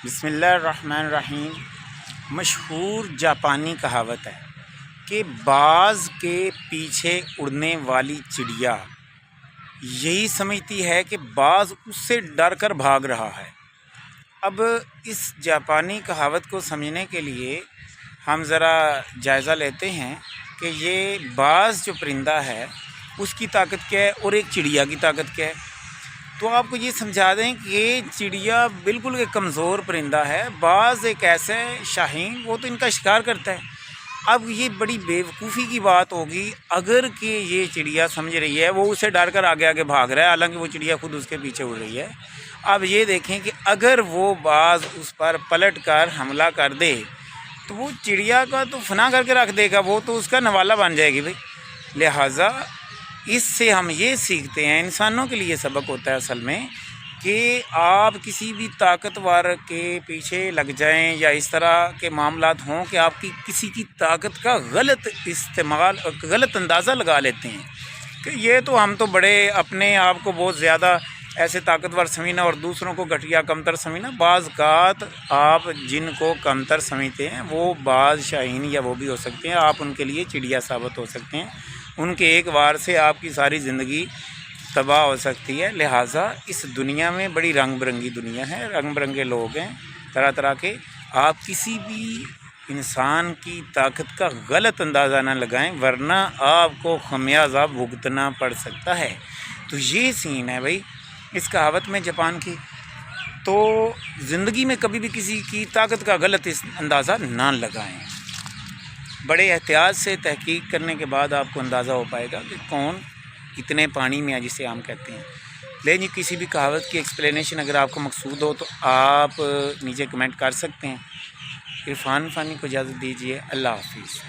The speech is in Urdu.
بسم اللہ الرحمن الرحیم۔ مشہور جاپانی کہاوت ہے کہ باز کے پیچھے اڑنے والی چڑیا یہی سمجھتی ہے کہ باز اس سے ڈر کر بھاگ رہا ہے۔ اب اس جاپانی کہاوت کو سمجھنے کے لیے ہم ذرا جائزہ لیتے ہیں کہ یہ باز جو پرندہ ہے اس کی طاقت کیا ہے اور ایک چڑیا کی طاقت کیا ہے۔ تو آپ کو یہ سمجھا دیں کہ چڑیا بالکل ایک کمزور پرندہ ہے، باز ایک ایسا شاہین وہ تو ان کا شکار کرتا ہے۔ اب یہ بڑی بے وقوفی کی بات ہوگی اگر کہ یہ چڑیا سمجھ رہی ہے وہ اسے ڈر کر آگے آگے بھاگ رہا ہے، حالانکہ وہ چڑیا خود اس کے پیچھے اڑ رہی ہے۔ اب یہ دیکھیں کہ اگر وہ باز اس پر پلٹ کر حملہ کر دے تو وہ چڑیا کا تو فنا کر کے رکھ دے گا، وہ تو اس کا نوالا بن جائے گی بھائی۔ لہٰذا اس سے ہم یہ سیکھتے ہیں، انسانوں کے لیے سبق ہوتا ہے اصل میں، کہ آپ کسی بھی طاقتور کے پیچھے لگ جائیں یا اس طرح کے معاملات ہوں کہ آپ کی کسی کی طاقت کا غلط اندازہ لگا لیتے ہیں کہ یہ تو ہم تو بڑے اپنے آپ کو بہت زیادہ ایسے طاقتور سمجھنا اور دوسروں کو گھٹیا کمتر سمجھنا۔ بعض اوقات آپ جن کو کمتر سمجھتے ہیں وہ بعض شاہین یا وہ بھی ہو سکتے ہیں، آپ ان کے لیے چڑیا ثابت ہو سکتے ہیں، ان کے ایک وار سے آپ کی ساری زندگی تباہ ہو سکتی ہے۔ لہٰذا اس دنیا میں بڑی رنگ برنگی دنیا ہے، رنگ برنگے لوگ ہیں طرح طرح کے، آپ کسی بھی انسان کی طاقت کا غلط اندازہ نہ لگائیں ورنہ آپ کو خمیازہ بھگتنا پڑ سکتا ہے۔ تو یہ سین ہے بھائی اس کہاوت میں جاپان کی۔ تو زندگی میں کبھی بھی کسی کی طاقت کا غلط اندازہ نہ لگائیں، بڑے احتیاط سے تحقیق کرنے کے بعد آپ کو اندازہ ہو پائے گا کہ کون کتنے پانی میں ہے، جسے ہم کہتے ہیں۔ لیکن کسی بھی کہاوت کی ایکسپلینیشن اگر آپ کو مقصود ہو تو آپ نیچے کمنٹ کر سکتے ہیں۔ عرفان فانی کو اجازت دیجیے، اللہ حافظ۔